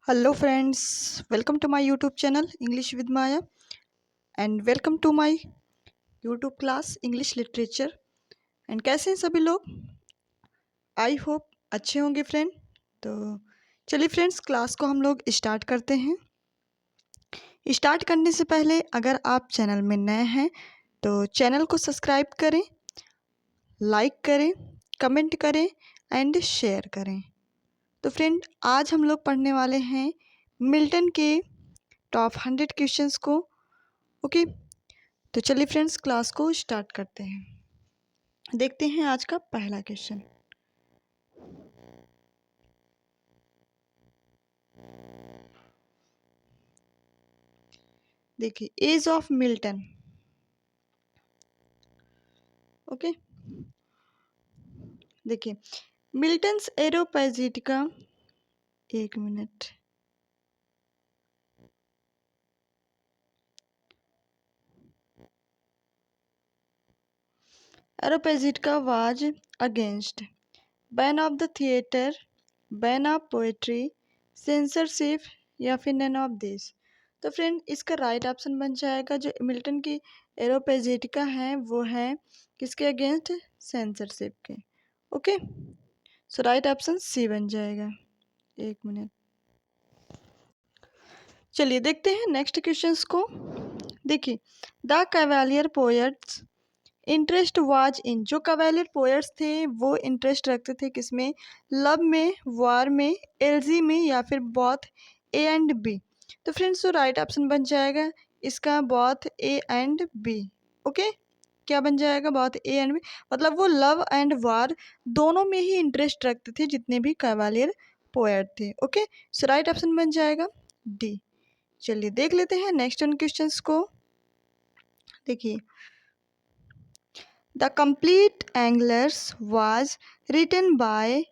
Hello friends, welcome to my YouTube channel English with Maya and welcome to my YouTube class English Literature। And कैसे हैं सभी लोग? I hope अच्छे होंगे friend. तो चलिए फ्रेंड्स, क्लास को हम लोग स्टार्ट करते हैं। स्टार्ट करने से पहले अगर आप चैनल में नए हैं तो चैनल को सब्सक्राइब करें, लाइक करें, कमेंट करें एंड शेयर करें। तो फ्रेंड, आज हम लोग पढ़ने वाले हैं मिल्टन के टॉप 100 क्वेश्चंस को। ओके, तो चलिए फ्रेंड्स, क्लास को स्टार्ट करते हैं। देखते हैं आज का पहला क्वेश्चन। देखिए, एज ऑफ मिल्टन। ओके, देखिए मिल्टन्स एरोपैजिटिका, एक minute. Areopagitica was against ban of the theatre, ban of poetry, censorship या फिर नन ऑफ दिस। तो फ्रेंड, इसका राइट ऑप्शन बन जाएगा जो मिल्टन की एरोपैजिटिका है वो है किसके अगेंस्ट? सेंसरशिप के। Okay, so right option C बन जाएगा। एक मिनट, चलिए देखते हैं नेक्स्ट क्वेश्चंस को। देखिए, the cavalier poets interest was in. जो कैवेलियर पोएट्स थे वो इंटरेस्ट रखते थे किसमें? लव में, वार में, एलजी में या फिर बोथ ए एंड बी। तो फ्रेंड्स, तो राइट ऑप्शन बन जाएगा इसका both A and B. Okay, क्या बन जाएगा? बोथ ए एंड बी, मतलब वो लव एंड वार दोनों में ही इंटरेस्ट रखते थे जितने भी कैवेलियर पोएट थे। ओके, सो राइट ऑप्शन बन जाएगा डी। चलिए देख लेते हैं नेक्स्ट वन क्वेश्चंस को। देखिए, the complete anglers was written by.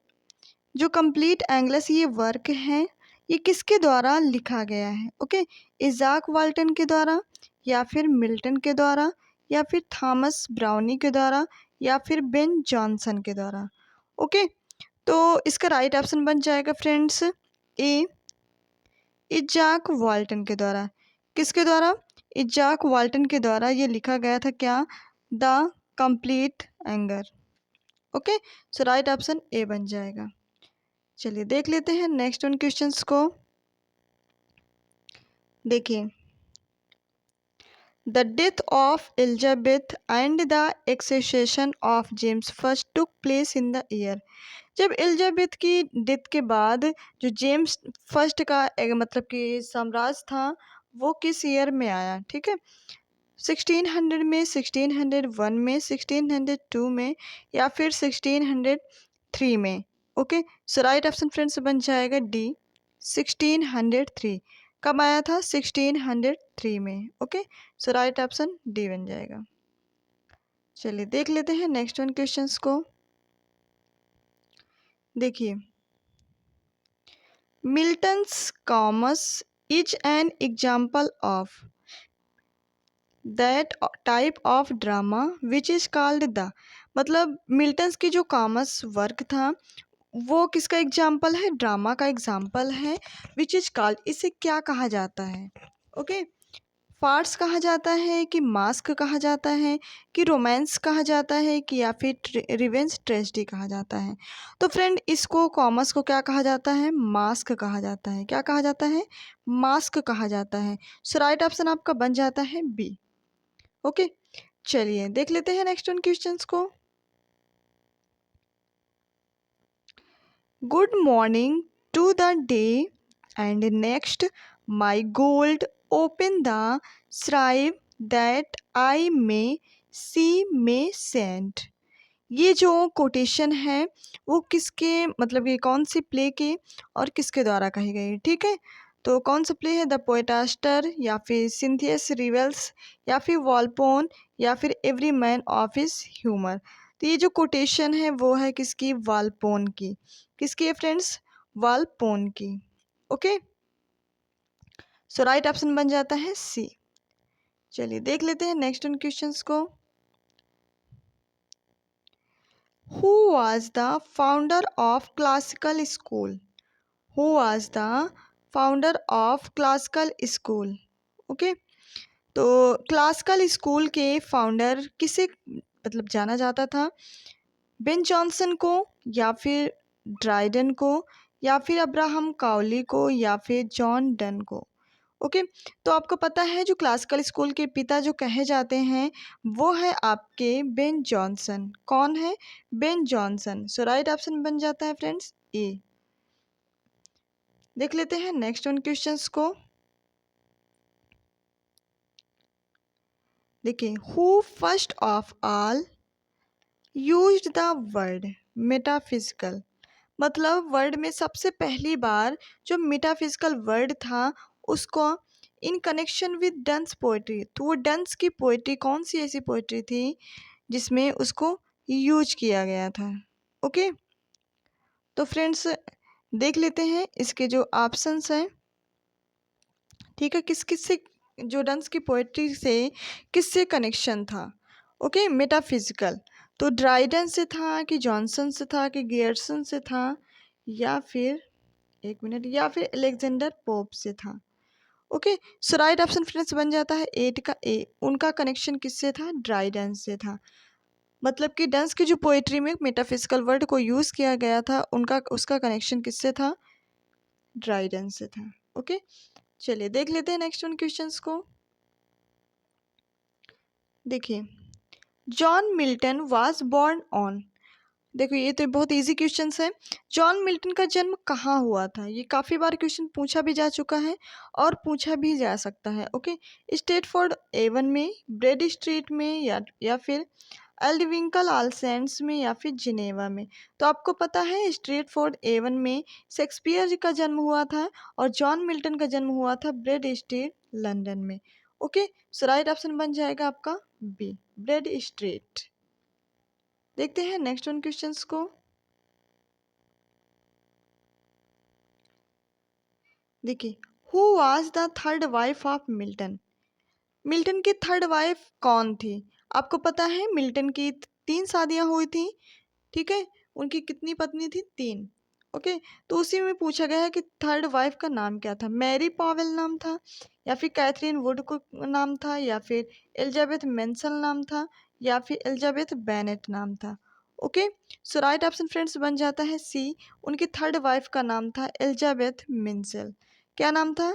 जो कंप्लीट एंग्लर्स ये वर्क है ये किसके द्वारा लिखा गया है? ओके, इजाक वाल्टन के द्वारा या फिर मिल्टन के द्वारा या फिर थॉमस ब्राउनी के द्वारा या फिर बेन जॉनसन के द्वारा। ओके, तो इसका राइट ऑप्शन बन जाएगा फ्रेंड्स ए, इजाक वाल्टन के द्वारा। किसके द्वारा? इजाक वाल्टन के द्वारा ये लिखा गया था क्या? The complete anger. Okay, so right option A बन जाएगा। चलिए देख लेते हैं नेक्स्ट वन क्वेश्चंस को। देखिए, the death of Elizabeth and the accession of James first took place in the year. जब एलिजाबेथ की डेथ के बाद जो जेम्स फर्स्ट का मतलब कि साम्राज्य था वो किस ईयर में आया? ठीक है, 1600 में, 1601 में, 1602 में या फिर 1603 में। Okay, so right option friends बन जाएगा डी, 1603। कब आया था? 1603 में। Okay, so right option D बन जाएगा। चलिए देख लेते हैं नेक्स्ट वन क्वेश्चंस को। देखिए, Milton's commas is an example of that type of drama which is called the. मतलब मिल्टन्स की जो कॉमस वर्क था वो किसका एग्जाम्पल है? ड्रामा का एग्जाम्पल है। विच इज कॉल्ड, इसे क्या कहा जाता है? ओके, फार्स कहा जाता है कि मास्क कहा जाता है कि रोमांस कहा जाता है कि या फिर रिवेंज ट्रेजेडी कहा जाता है? तो फ्रेंड, इसको कॉमर्स को क्या कहा जाता है? मास्क कहा जाता है। क्या कहा जाता है? मास्क कहा जाता है। सो राइट ऑप्शन आपका बन जाता है बी। ओके, चलिए देख लेते हैं नेक्स्ट वन क्वेश्चंस को। Good morning to the day and next my gold open the shrine that I may see my saint. ये जो कोटेशन है वो किसके, मतलब ये कौन सी प्ले के और किसके द्वारा कही गई? ठीक है, तो कौन सा प्ले है? द पोएटास्टर या फिर सिंथियस रिवेल्स या फिर वॉलपोन या फिर every man of his humour. तो ये जो कोटेशन है वो है किसकी? वालपोन की। किसकी है फ्रेंड्स? वालपोन की। ओके, सो राइट ऑप्शन बन जाता है सी। चलिए देख लेते हैं नेक्स्ट वन क्वेश्चंस को। Who was the founder of classical school? Who was the founder of classical school. Okay, तो क्लासिकल स्कूल के फाउंडर किसे मतलब जाना जाता था? बेन जॉनसन को, या फिर ड्राइडन को, या फिर अब्राहम काउली को, या फिर जॉन डन को। ओके, तो आपको पता है जो क्लासिकल स्कूल के पिता जो कहे जाते हैं वो है आपके बेन जॉनसन। कौन है? Ben Jonson. So right option बन जाता है फ्रेंड्स ए। देख लेते हैं नेक्स्ट वन क्वेश्चंस को। देखिए, who first of all used the word metaphysical. मतलब वर्ड में सबसे पहली बार जो मेटाफिजिकल वर्ड था उसको इन कनेक्शन विद डंस पोइट्री। तो वो डंस की पोइट्री कौन सी ऐसी पोइट्री थी जिसमें उसको यूज किया गया था? ओके, तो फ्रेंड्स देख लेते हैं इसके जो ऑप्शंस हैं। ठीक है, किस किस से जो डंस की पोइट्री से किससे कनेक्शन था? Okay, metaphysical. तो ड्राइडन से था कि जॉनसन से था कि गियर्सन से था, या फिर एक मिनट, या फिर अलेक्जेंडर पोप से था। Okay, so right option friends बन जाता है 8 का ए। उनका कनेक्शन किससे था? ड्राइडन से था। मतलब कि डंस की जो पोइट्री में मेटाफिजिकल वर्ड को यूज़ किया गया था उनका उसका कनेक्शन किससे था? ड्राइडन से था। ओके, चलिए देख लेते हैं नेक्स्ट वन क्वेश्चंस को। देखिए, John Milton was born on. देखो ये तो बहुत इजी क्वेश्चन है। जॉन मिल्टन का जन्म कहाँ हुआ था? ये काफ़ी बार क्वेश्चन पूछा भी जा चुका है और पूछा भी जा सकता है। ओके, स्टेटफोर्ड एवन में, ब्रेड स्ट्रीट में, या फिर एल्डविंकल आलसेंड्स में, या फिर जिनेवा में। तो आपको पता है स्ट्रेटफोर्ड एवन में शेक्सपियर का जन्म हुआ था और जॉन मिल्टन का जन्म हुआ था ब्रेड स्ट्रीट लंदन में। ओके, सो राइट ऑप्शन बन जाएगा आपका बी, ब्रेड स्ट्रीट। देखते हैं नेक्स्ट वन क्वेश्चंस को। देखिए, who was the third wife of Milton. Milton की थर्ड वाइफ कौन थी? आपको पता है मिल्टन की 3 शादियां हुई थी। ठीक है, उनकी कितनी पत्नी थी? 3। ओके, तो उसी में पूछा गया है कि थर्ड वाइफ का नाम क्या था? मैरी पॉवेल नाम था, या फिर कैथरीन वुड को नाम था, या फिर एलिजाबेथ मेंसल नाम था, या फिर एलिजाबेथ बेनेट नाम था। Okay, so right option friends बन जाता है सी। उनकी थर्ड वाइफ का नाम था एलिजाबेथ मिंसल। क्या नाम था?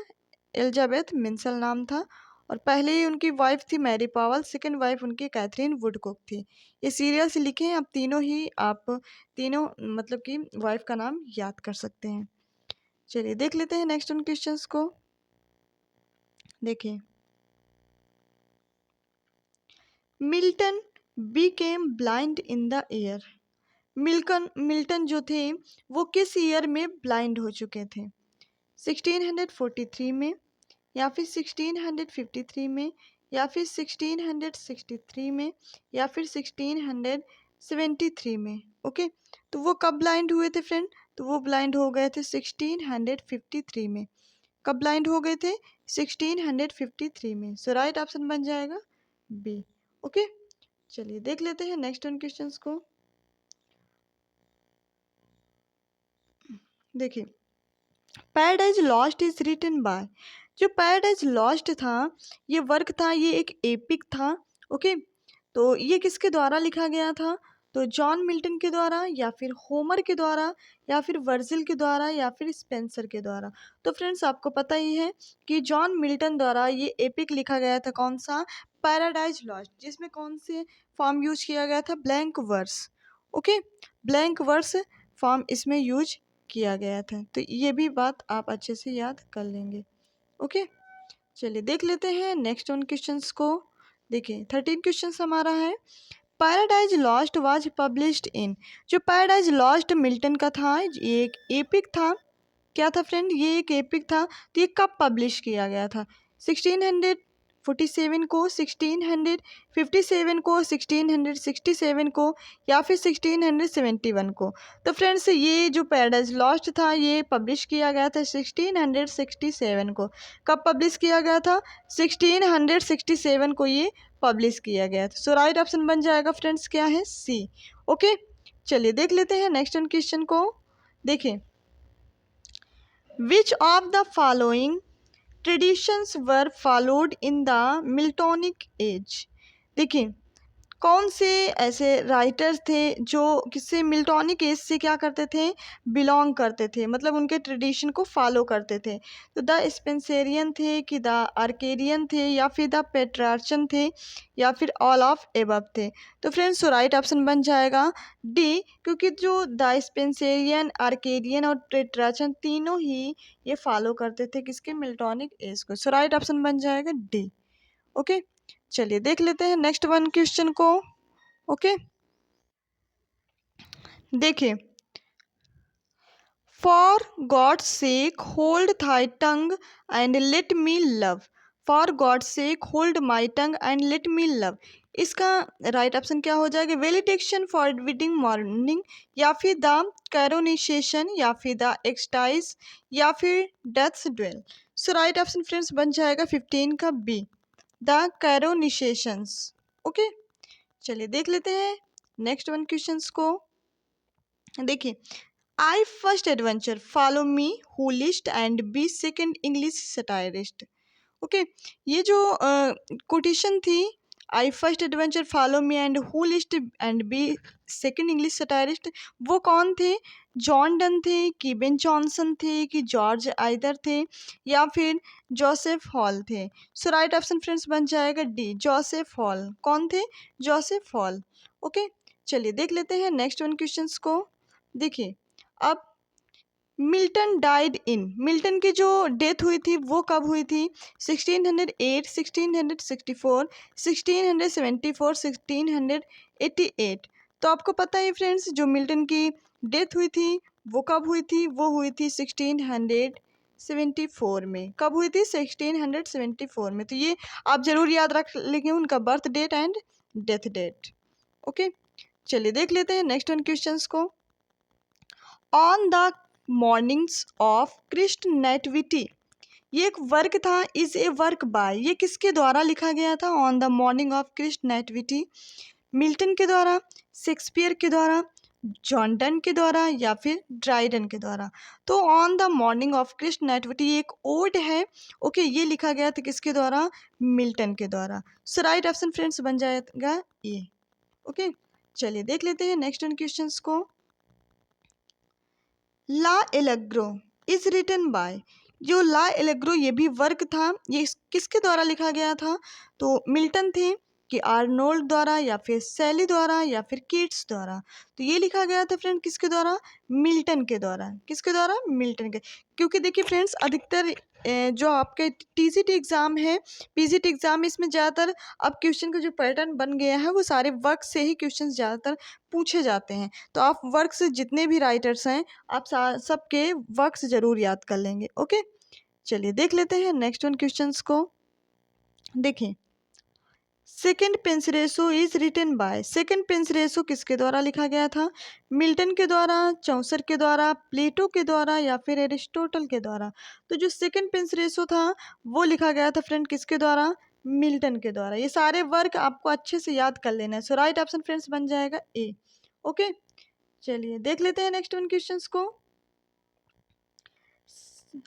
एलिजाबेथ मिंसल नाम था। और पहले ही उनकी वाइफ थी मैरी पावल, सेकंड वाइफ उनकी कैथरीन वुडकॉक थी। ये सीरियल से लिखे हैं, आप तीनों मतलब कि वाइफ का नाम याद कर सकते हैं। चलिए देख लेते हैं नेक्स्ट उन क्वेश्चंस को। देखिए, Milton Beckham blind in the year. Milton जो थे वो किस ईयर में ब्लाइंड हो चुके थे? 1643 में, या फिर 1653 में, या फिर 1663 में, या फिर 1673 में। ओके, तो वो कब ब्लाइंड हुए थे फ्रेंड? तो वो ब्लाइंड हो गए थे 1653 में। कब ब्लाइंड हो गए थे? 1653 में। सो राइट ऑप्शन बन जाएगा बी। ओके, चलिए देख लेते हैं नेक्स्ट वन क्वेश्चंस को। देखिए, Paradise Lost is written by. जो पैराडाइज लॉस्ट था ये वर्क था, ये एक एपिक था। ओके, तो ये किसके द्वारा लिखा गया था? तो जॉन मिल्टन के द्वारा, या फिर होमर के द्वारा, या फिर वर्जिल के द्वारा, या फिर स्पेंसर के द्वारा। तो फ्रेंड्स आपको पता ही है कि जॉन मिल्टन द्वारा ये एपिक लिखा गया था। कौन सा? पैराडाइज लॉस्ट, जिसमें कौन से फॉर्म यूज किया गया था? Blank verse. Okay, blank verse form इसमें यूज किया गया था। तो ये भी बात आप अच्छे से याद कर लेंगे। ओके, चलिए देख लेते हैं नेक्स्ट वन क्वेश्चंस को। देखिए, 13 क्वेश्चंस हमारा है। Paradise lost was published in. जो पैराडाइज लॉस्ट मिल्टन का था ये एक एपिक था। क्या था फ्रेंड? ये एक एपिक था। तो ये कब पब्लिश किया गया था? 1647 को, 1657 को, 1667 को, या फिर 1671 को। तो फ्रेंड्स ये जो पैराडाइज लॉस्ट था ये पब्लिश किया गया था 1667 को। कब पब्लिश किया गया था? 1667 को ये पब्लिश किया गया था। सो राइट ऑप्शन बन जाएगा फ्रेंड्स क्या है? सी। ओके, चलिए देख लेते हैं नेक्स्ट क्वेश्चन को। देखिए, which of the following traditions were followed in the Miltonic age. देखिए, कौन से ऐसे राइटर्स थे जो किससे मिल्टॉनिक एज से क्या करते थे, बिलोंग करते थे, मतलब उनके ट्रेडिशन को फॉलो करते थे। तो द स्पेंसेरियन थे कि द आर्केरियन थे या फिर द पेट्रार्चन थे या फिर ऑल ऑफ एबव थे। तो फ्रेंड्स राइट ऑप्शन बन जाएगा डी, क्योंकि जो द स्पेंसेरियन, आर्केरियन और पेट्रार्चन तीनों ही ये फॉलो करते थे किसके, मिल्टॉनिक एज को। सो राइट ऑप्शन बन जाएगा डी। ओके, चलिए देख लेते हैं नेक्स्ट वन क्वेश्चन को। ओके, देखिए, for God sake hold thy tongue and let me love. For God sake hold my tongue and let me love, इसका राइट ऑप्शन क्या हो जाएगा, वेलिडिक्शन फॉर विडिंग मॉर्निंग या फिर द कैरोनिशेशन या फिर द एक्सटाइज या फिर डेथ्स ड्वेल। सो राइट ऑप्शन फ्रेंड्स बन जाएगा 15 का बी, द कैरोनिशेशंस। ओके, चलिए देख लेते हैं नेक्स्ट वन क्वेश्चंस को। देखिए, I first adventure follow me who list and be second English satirist. Okay, ये जो कोटेशन थी, I first adventure follow me and who list and be second English satirist, वो कौन थे, जॉन डन थे कि बेन जॉनसन थे कि जॉर्ज आइदर थे या फिर जोसेफ हॉल थे। सो राइट ऑप्शन फ्रेंड्स बन जाएगा डी, जोसेफ हॉल। कौन थे, जोसेफ हॉल। ओके, चलिए देख लेते हैं नेक्स्ट वन क्वेश्चंस को। देखिए, अब मिल्टन डाइड इन, मिल्टन की जो डेथ हुई थी वो कब हुई थी, 1608, 1664, 1674, 1688। तो आपको पता है फ्रेंड्स, जो मिल्टन की डेथ हुई थी वो कब हुई थी, वो हुई थी 1674 में। कब हुई थी, 1674 में। तो ये आप जरूर याद रख लेंगे, उनका birth date and death date. Okay, चलिए देख लेते हैं नेक्स्ट वन क्वेश्चंस को। ऑन द मॉर्निंग्स ऑफ कृष्ण नेटिविटी, ये एक वर्क था, इज ए वर्क बाय, ये किसके द्वारा लिखा गया था, ऑन द मॉर्निंग ऑफ कृष्ण नेटिविटी, मिल्टन के द्वारा, शेक्सपियर के द्वारा, जॉन डन के द्वारा या फिर ड्राइडन के द्वारा। तो ऑन द मॉर्निंग ऑफ कृष्ण नेटिविटी एक ओड है। ओके, ये लिखा गया था किसके द्वारा, मिल्टन के द्वारा। सो राइट ऑप्शन फ्रेंड्स बन जाएगा ये। ओके, चलिए देख लेते हैं नेक्स्ट वन क्वेश्चंस को। ला एलेग्रो इज रिटन बाय, जो ला एलेग्रो ये भी वर्क था, ये किसके द्वारा लिखा गया था, तो मिल्टन थे कि आर्नोल्ड द्वारा या फिर शैली द्वारा या फिर कीट्स द्वारा। तो ये लिखा गया था फ्रेंड किसके द्वारा, मिल्टन के द्वारा। किसके द्वारा, मिल्टन के। क्योंकि देखिए फ्रेंड्स, अधिकतर जो आपके टीजीटी एग्ज़ाम है, पीजीटी एग्ज़ाम, इसमें ज़्यादातर अब क्वेश्चन का जो पैटर्न बन गया है वो सारे वर्क से ही क्वेश्चन ज़्यादातर पूछे जाते हैं। तो आप वर्क से जितने भी राइटर्स हैं आप सबके वर्क्स ज़रूर याद कर लेंगे। ओके, चलिए देख लेते हैं नेक्स्ट वन क्वेश्चंस को। देखिए, second Penseroso is written by, second Penseroso किसके द्वारा लिखा गया था, मिल्टन के द्वारा, चौसर के द्वारा, प्लेटो के द्वारा या फिर एरिस्टोटल के द्वारा। तो जो सेकेंड पेंसरेसो था वो लिखा गया था फ्रेंड किसके द्वारा, मिल्टन के द्वारा। ये सारे वर्क आपको अच्छे से याद कर लेना है। सो राइट ऑप्शन फ्रेंड्स बन जाएगा ए। ओके, चलिए देख लेते हैं नेक्स्ट वन क्वेश्चंस को।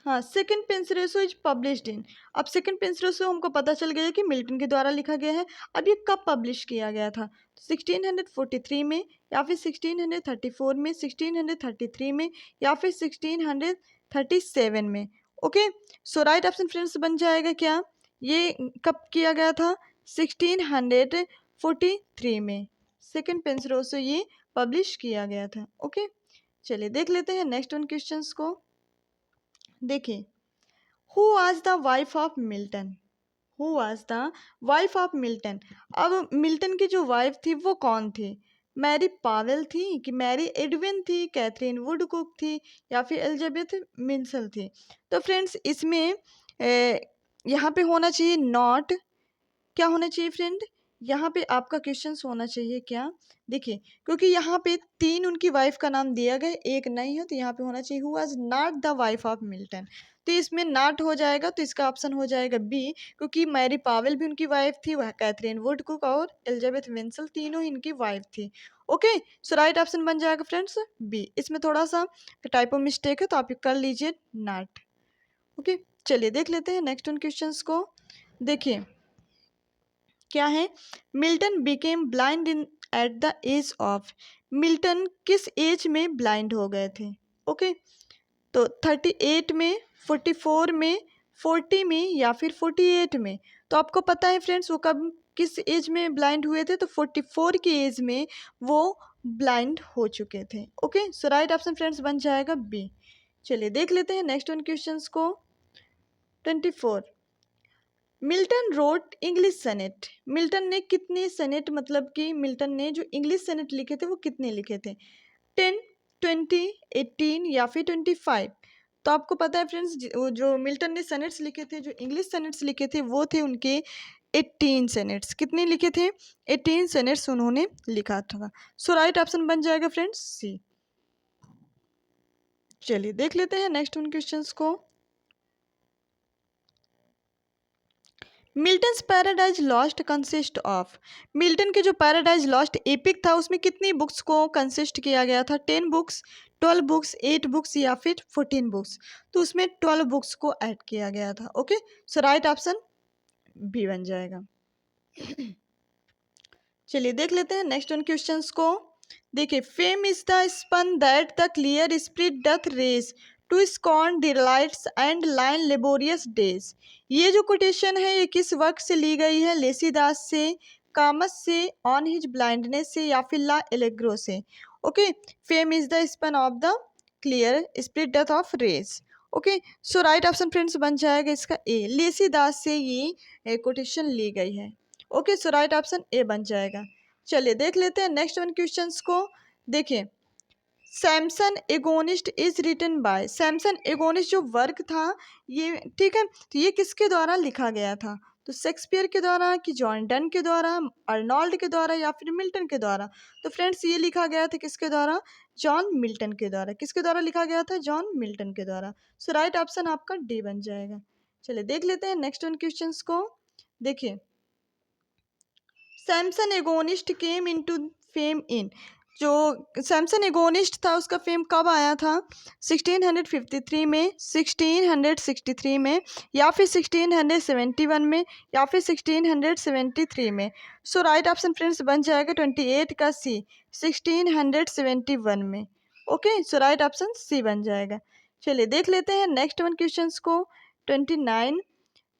हाँ, सेकंड पेंसरेसो इज पब्लिश्ड इन, अब सेकंड पेंसरेसो हमको पता चल गया कि मिल्टन के द्वारा लिखा गया है। अब ये कब पब्लिश किया गया था, 1643 में या फिर 1634 में, 1633 में या फिर 1637 में। Okay, so right option friends बन जाएगा क्या, ये कब किया गया था, 1643 में सेकंड पेंसरेसो ये पब्लिश किया गया था। ओके, चलिए देख लेते हैं नेक्स्ट वन क्वेश्चंस को। देखिए, who was the wife of Milton, who was the wife of Milton. अब मिल्टन की जो वाइफ थी वो कौन थी, मैरी पावेल थी कि मैरी एडविन थी, कैथरीन वुडकुक थी या फिर एलिजाबेथ मिंसल थी। तो फ्रेंड्स इसमें यहाँ पे होना चाहिए नॉट, क्या होना चाहिए फ्रेंड, यहाँ पे आपका क्वेश्चन होना चाहिए क्या, देखिए क्योंकि यहाँ पे 3 उनकी वाइफ का नाम दिया गया, एक नहीं है, तो यहाँ पे होना चाहिए who was not the wife of Milton. तो इसमें नॉट हो जाएगा, तो इसका ऑप्शन हो जाएगा बी, क्योंकि मैरी पावेल भी उनकी वाइफ थी, वह कैथरीन वुडकुक और एलिजाबेथ विंसल तीनों ही इनकी वाइफ थी। ओके, सो राइट ऑप्शन बन जाएगा फ्रेंड्स बी। इसमें थोड़ा सा टाइपो मिस्टेक है, तो आप कर लीजिए नॉट। ओके, चलिए देख लेते हैं नेक्स्ट उन क्वेश्चंस को। देखिए क्या है, Milton became blind in at the age of, Milton किस एज में ब्लाइंड हो गए थे। ओके, तो 38 में, 44 में, 40 में या फिर 48 में। तो आपको पता है फ्रेंड्स वो कब किस एज में ब्लाइंड हुए थे, तो 44 की एज में वो ब्लाइंड हो चुके थे। Okay, so right option friends बन जाएगा बी। चलिए देख लेते हैं नेक्स्ट वन क्वेश्चंस को। 24, मिल्टन रोट इंग्लिश सनेट, मिल्टन ने कितने सनेट, मतलब कि मिल्टन ने जो इंग्लिश सनेट लिखे थे वो कितने लिखे थे, 10, 20, 18 या फिर 25। तो आपको पता है फ्रेंड्स जो मिल्टन ने सनेट्स लिखे थे, जो इंग्लिश सनेट्स लिखे थे वो थे उनके 18 सनेट्स। कितने लिखे थे, 18 सनेट्स उन्होंने लिखा था। सो राइट ऑप्शन बन जाएगा फ्रेंड्स सी। चलिए देख लेते हैं नेक्स्ट उन क्वेश्चंस को। Milton's paradise lost consist of, Milton के जो पैराडाइज लॉस्ट एपिक था उसमें कितनी बुक्स को कंसिस्ट किया गया था, 10 बुक्स, 12 बुक्स, 8 बुक्स या फिर 14 बुक्स। तो उसमें 12 बुक्स को ऐड किया गया था। Okay, so right option B बन जाएगा। चलिए देख लेते हैं नेक्स्ट उन क्वेश्चंस को। देखिए, fame is the spur that the clear spirit doth raise to scorn delights and live laborious days. ये जो कोटेशन है ये किस वर्क से ली गई है, लेसीदास से, कामस से, ऑन हिज ब्लाइंडनेस से या फिर ला एलेग्रो से। Okay, fame is the spur of the clear spirit doth of raise. Okay, so right option friends बन जाएगा इसका ए, लेसीदास से ये कोटेशन ली गई है। Okay, so right option A बन जाएगा। चलिए देख लेते हैं नेक्स्ट वन क्वेश्चंस को। देखिए, Samson Agonistes is written by, Samson Agonistes जो वर्क था ये, ठीक है, तो ये किसके द्वारा लिखा गया था, तो शेक्सपियर के द्वारा कि जॉन डन के द्वारा, अर्नोल्ड के द्वारा या फिर मिल्टन के द्वारा। तो फ्रेंड्स ये लिखा गया था किसके द्वारा, जॉन मिल्टन के द्वारा। किसके द्वारा लिखा गया था, जॉन मिल्टन के द्वारा। सो राइट ऑप्शन आपका डी बन जाएगा। चलिए देख लेते हैं नेक्स्ट वन क्वेश्चंस को। देखिए, Samson agonist came into fame इन, जो सैमसन एगोनिस्ट था उसका फेम कब आया था, 1653 में, 1663 में या फिर 1671 में या फिर 1673 में। सो राइट ऑप्शन फ्रेंड्स बन जाएगा 28 का सी, 1671 में। Okay, so right option C बन जाएगा। चलिए देख लेते हैं नेक्स्ट वन क्वेश्चंस को। 29,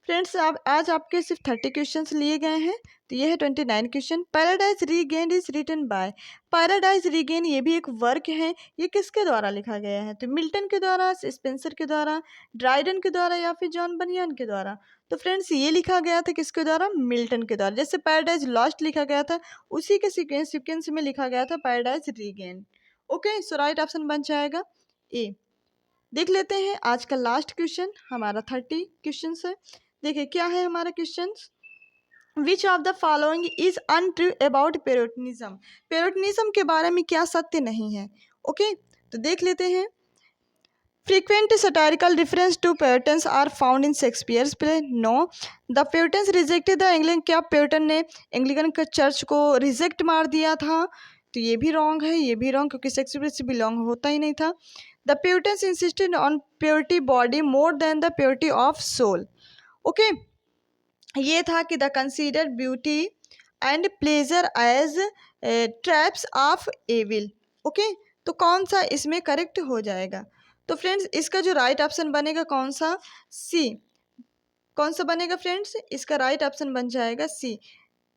फ्रेंड्स आप आज आपके सिर्फ 30 क्वेश्चंस लिए गए हैं, तो ये है 29 question. Paradise Regain is written by, Paradise Regain ये भी एक वर्क है, ये किसके द्वारा लिखा गया है, तो मिल्टन के द्वारा, स्पेंसर के द्वारा, ड्राइडन के द्वारा या फिर जॉन बनियन के द्वारा। तो फ्रेंड्स ये लिखा गया था किसके द्वारा, मिल्टन के द्वारा। जैसे पैराडाइज लॉस्ट लिखा गया था उसी के सीक्वेंस में लिखा गया था paradise regain. Okay, so right option बन जाएगा ए। देख लेते हैं आज का लास्ट क्वेश्चन, हमारा 30 क्वेश्चन है। देखिए क्या है हमारा question, which of the following is untrue about puritanism, puritanism के बारे में क्या सत्य नहीं है। ओके, तो देख लेते हैं। Frequent satirical reference to Puritans are found in Shakespeare's play, no. The Puritans rejected the Anglican, क्या प्यूरिटन ने एंग्लिकन के चर्च को रिजेक्ट मार दिया था, तो ये भी रॉन्ग है, ये भी रॉन्ग, क्योंकि शेक्सपियर से बिलोंग होता ही नहीं था। The Puritans insisted on purity body more than the purity of soul. Okay, ये था कि the consider beauty and pleasure as traps of evil. Okay, तो कौन सा इसमें करेक्ट हो जाएगा, तो फ्रेंड्स इसका जो राइट ऑप्शन बनेगा कौन सा, सी। कौन सा बनेगा फ्रेंड्स, इसका राइट ऑप्शन बन जाएगा C,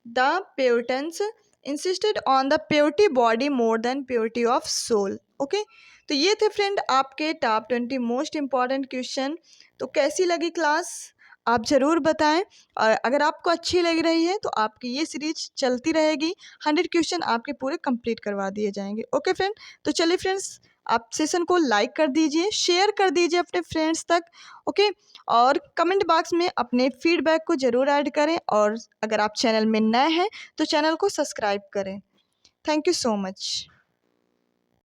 the puritans insisted on the purity body more than purity of soul. Okay, तो ये थे फ्रेंड आपके टॉप 20 मोस्ट इंपॉर्टेंट क्वेश्चन। तो कैसी लगी क्लास आप ज़रूर बताएं, और अगर आपको अच्छी लग रही है तो आपकी ये सीरीज चलती रहेगी, 100 क्वेश्चन आपके पूरे कंप्लीट करवा दिए जाएंगे। ओके फ्रेंड, तो चलिए फ्रेंड्स आप सेशन को लाइक कर दीजिए, शेयर कर दीजिए अपने फ्रेंड्स तक। ओके, और कमेंट बॉक्स में अपने फीडबैक को ज़रूर ऐड करें, और अगर आप चैनल में नए हैं तो चैनल को सब्सक्राइब करें। Thank you so much.